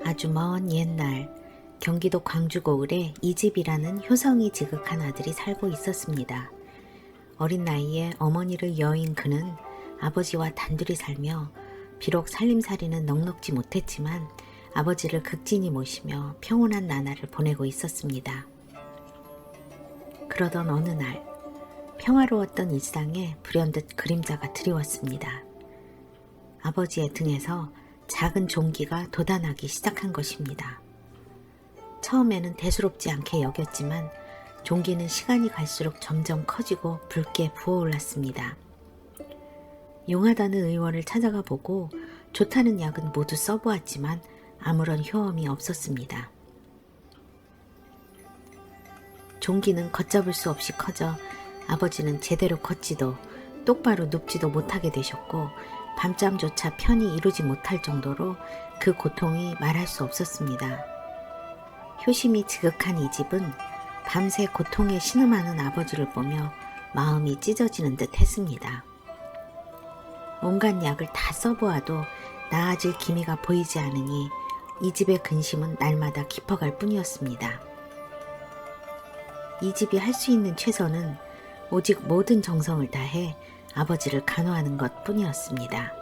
아주 먼 옛날 경기도 광주 고을에 이집이라는 효성이 지극한 아들이 살고 있었습니다. 어린 나이에 어머니를 여인 그는 아버지와 단둘이 살며 비록 살림살이는 넉넉지 못했지만 아버지를 극진히 모시며 평온한 나날을 보내고 있었습니다. 그러던 어느 날 평화로웠던 일상에 불현듯 그림자가 드리웠습니다. 아버지의 등에서 작은 종기가 돋아나기 시작한 것입니다. 처음에는 대수롭지 않게 여겼지만 종기는 시간이 갈수록 점점 커지고 붉게 부어올랐습니다. 용하다는 의원을 찾아가 보고 좋다는 약은 모두 써보았지만 아무런 효험이 없었습니다. 종기는 걷잡을 수 없이 커져 아버지는 제대로 걷지도 똑바로 눕지도 못하게 되셨고 밤잠조차 편히 이루지 못할 정도로 그 고통이 말할 수 없었습니다. 효심이 지극한 이 집은 밤새 고통에 신음하는 아버지를 보며 마음이 찢어지는 듯 했습니다. 온갖 약을 다 써보아도 나아질 기미가 보이지 않으니 이 집의 근심은 날마다 깊어갈 뿐이었습니다. 이 집이 할 수 있는 최선은 오직 모든 정성을 다해 아버지를 간호하는 것 뿐이었습니다.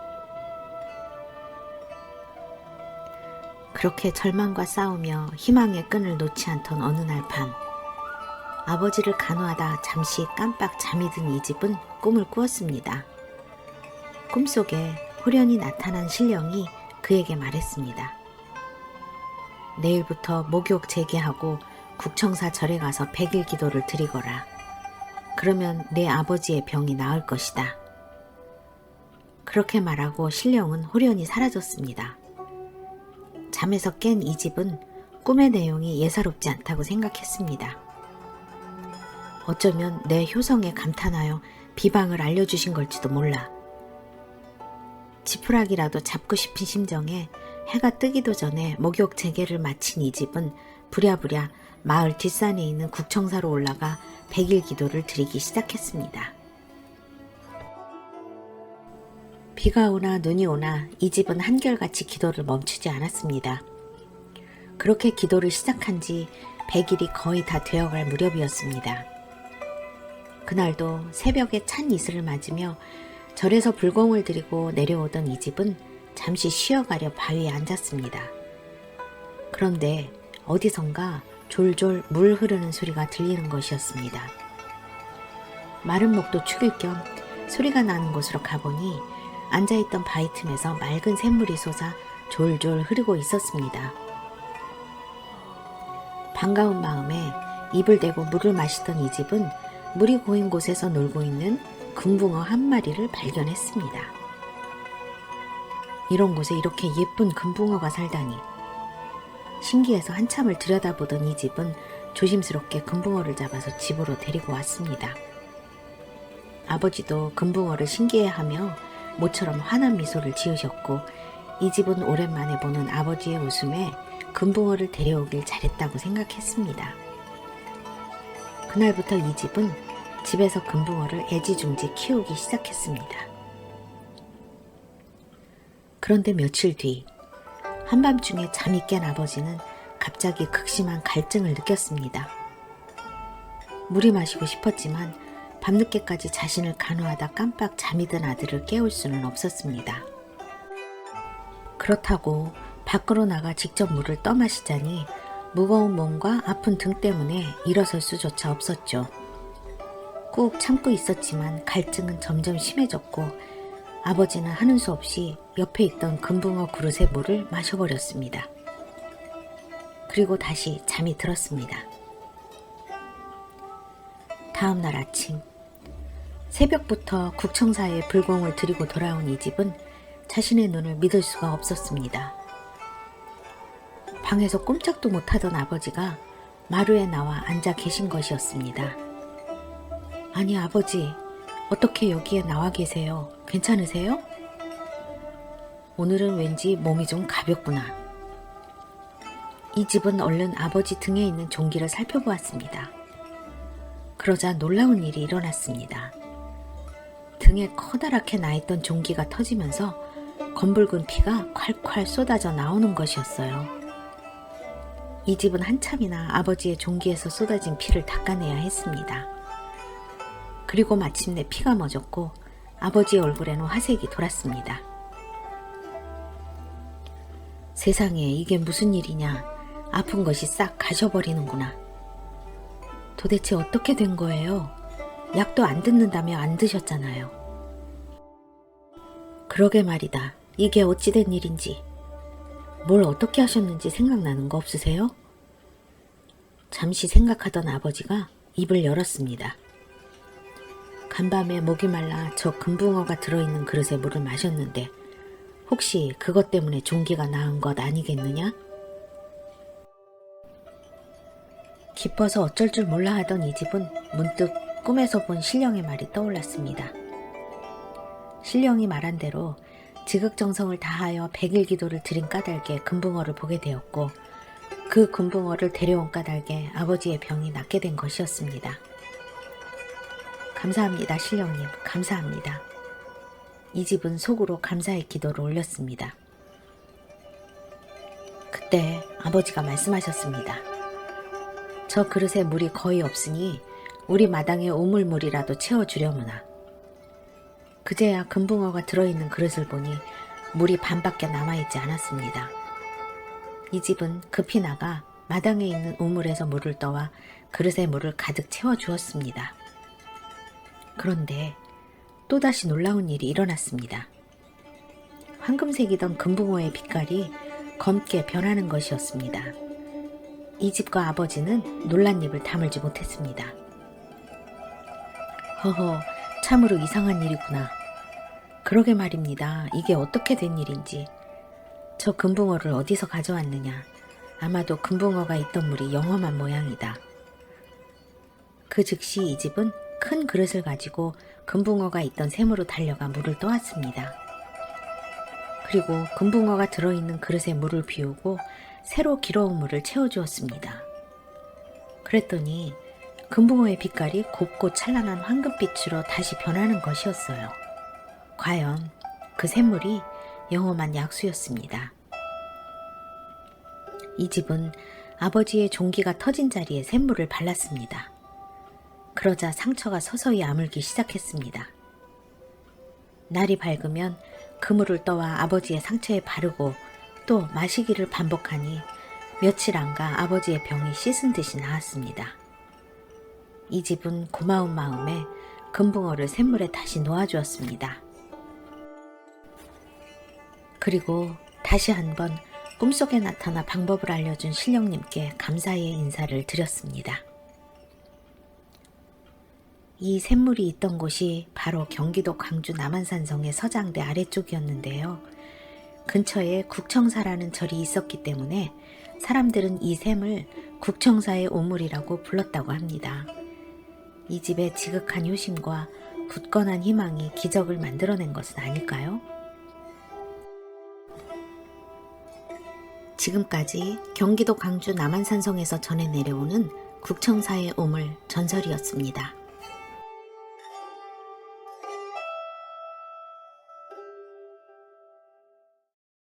그렇게 절망과 싸우며 희망의 끈을 놓지 않던 어느 날 밤, 아버지를 간호하다 잠시 깜빡 잠이 든 이 집은 꿈을 꾸었습니다. 꿈속에 호련히 나타난 신령이 그에게 말했습니다. 내일부터 목욕 재개하고 국청사 절에 가서 100일 기도를 드리거라. 그러면 내 아버지의 병이 나을 것이다. 그렇게 말하고 신령은 호련히 사라졌습니다. 잠에서 깬 이 집은 꿈의 내용이 예사롭지 않다고 생각했습니다. 어쩌면 내 효성에 감탄하여 비방을 알려주신 걸지도 몰라. 지푸라기라도 잡고 싶은 심정에 해가 뜨기도 전에 목욕 재개를 마친 이 집은 부랴부랴 마을 뒷산에 있는 국청사로 올라가 100일 기도를 드리기 시작했습니다. 비가 오나 눈이 오나 이 집은 한결같이 기도를 멈추지 않았습니다. 그렇게 기도를 시작한 지 100일이 거의 다 되어갈 무렵이었습니다. 그날도 새벽에 찬 이슬을 맞으며 절에서 불공을 들이고 내려오던 이 집은 잠시 쉬어가려 바위에 앉았습니다. 그런데 어디선가 졸졸 물 흐르는 소리가 들리는 것이었습니다. 마른 목도 축일 겸 소리가 나는 곳으로 가보니 앉아있던 바위 틈에서 맑은 샘물이 솟아 졸졸 흐르고 있었습니다. 반가운 마음에 입을 대고 물을 마시던 이 집은 물이 고인 곳에서 놀고 있는 금붕어 한 마리를 발견했습니다. 이런 곳에 이렇게 예쁜 금붕어가 살다니. 신기해서 한참을 들여다보던 이 집은 조심스럽게 금붕어를 잡아서 집으로 데리고 왔습니다. 아버지도 금붕어를 신기해하며 모처럼 환한 미소를 지으셨고 이 집은 오랜만에 보는 아버지의 웃음에 금붕어를 데려오길 잘했다고 생각했습니다. 그날부터 이 집은 집에서 금붕어를 애지중지 키우기 시작했습니다. 그런데 며칠 뒤 한밤중에 잠이 깬 아버지는 갑자기 극심한 갈증을 느꼈습니다. 물이 마시고 싶었지만 밤늦게까지 자신을 간호하다 깜빡 잠이 든 아들을 깨울 수는 없었습니다. 그렇다고 밖으로 나가 직접 물을 떠마시자니 무거운 몸과 아픈 등 때문에 일어설 수조차 없었죠. 꾹 참고 있었지만 갈증은 점점 심해졌고 아버지는 하는 수 없이 옆에 있던 금붕어 그릇의 물을 마셔버렸습니다. 그리고 다시 잠이 들었습니다. 다음 날 아침, 새벽부터 국청사에 불공을 들이고 돌아온 이 집은 자신의 눈을 믿을 수가 없었습니다. 방에서 꼼짝도 못하던 아버지가 마루에 나와 앉아 계신 것이었습니다. 아니 아버지, 어떻게 여기에 나와 계세요? 괜찮으세요? 오늘은 왠지 몸이 좀 가볍구나. 이 집은 얼른 아버지 등에 있는 종기를 살펴보았습니다. 그러자 놀라운 일이 일어났습니다. 등에 커다랗게 나있던 종기가 터지면서 검붉은 피가 콸콸 쏟아져 나오는 것이었어요. 이 집은 한참이나 아버지의 종기에서 쏟아진 피를 닦아내야 했습니다. 그리고 마침내 피가 멎었고 아버지의 얼굴에는 화색이 돌았습니다. 세상에, 이게 무슨 일이냐. 아픈 것이 싹 가셔버리는구나. 도대체 어떻게 된 거예요? 약도 안 듣는다며 안 드셨잖아요. 그러게 말이다. 이게 어찌된 일인지. 뭘 어떻게 하셨는지 생각나는 거 없으세요? 잠시 생각하던 아버지가 입을 열었습니다. 간밤에 목이 말라 저 금붕어가 들어있는 그릇에 물을 마셨는데 혹시 그것 때문에 종기가 나은 것 아니겠느냐? 기뻐서 어쩔 줄 몰라 하던 이 집은 문득 꿈에서 본 신령의 말이 떠올랐습니다. 신령이 말한 대로 지극정성을 다하여 100일 기도를 드린 까닭에 금붕어를 보게 되었고 그 금붕어를 데려온 까닭에 아버지의 병이 낫게 된 것이었습니다. 감사합니다, 신령님. 감사합니다. 이 집은 속으로 감사의 기도를 올렸습니다. 그때 아버지가 말씀하셨습니다. 저 그릇에 물이 거의 없으니 우리 마당에 우물물이라도 채워주려무나. 그제야 금붕어가 들어있는 그릇을 보니 물이 반밖에 남아있지 않았습니다. 이 집은 급히 나가 마당에 있는 우물에서 물을 떠와 그릇에 물을 가득 채워주었습니다. 그런데 또다시 놀라운 일이 일어났습니다. 황금색이던 금붕어의 빛깔이 검게 변하는 것이었습니다. 이 집과 아버지는 놀란 입을 다물지 못했습니다. 허허, 참으로 이상한 일이구나. 그러게 말입니다. 이게 어떻게 된 일인지. 저 금붕어를 어디서 가져왔느냐. 아마도 금붕어가 있던 물이 영험한 모양이다. 그 즉시 이 집은 큰 그릇을 가지고 금붕어가 있던 샘으로 달려가 물을 떠왔습니다. 그리고 금붕어가 들어있는 그릇에 물을 비우고 새로 길어온 물을 채워주었습니다. 그랬더니 금붕어의 빛깔이 곱고 찬란한 황금빛으로 다시 변하는 것이었어요. 과연 그 샘물이 영험한 약수였습니다. 이 집은 아버지의 종기가 터진 자리에 샘물을 발랐습니다. 그러자 상처가 서서히 아물기 시작했습니다. 날이 밝으면 그물을 떠와 아버지의 상처에 바르고 또 마시기를 반복하니 며칠 안가 아버지의 병이 씻은 듯이 나았습니다. 이 집은 고마운 마음에 금붕어를 샘물에 다시 놓아주었습니다. 그리고 다시 한번 꿈속에 나타나 방법을 알려준 신령님께 감사의 인사를 드렸습니다. 이 샘물이 있던 곳이 바로 경기도 광주 남한산성의 서장대 아래쪽이었는데요. 근처에 국청사라는 절이 있었기 때문에 사람들은 이 샘을 국청사의 오물이라고 불렀다고 합니다. 이 집의 지극한 효심과 굳건한 희망이 기적을 만들어낸 것은 아닐까요? 지금까지 경기도 광주 남한산성에서 전해 내려오는 국청사의 오물 전설이었습니다.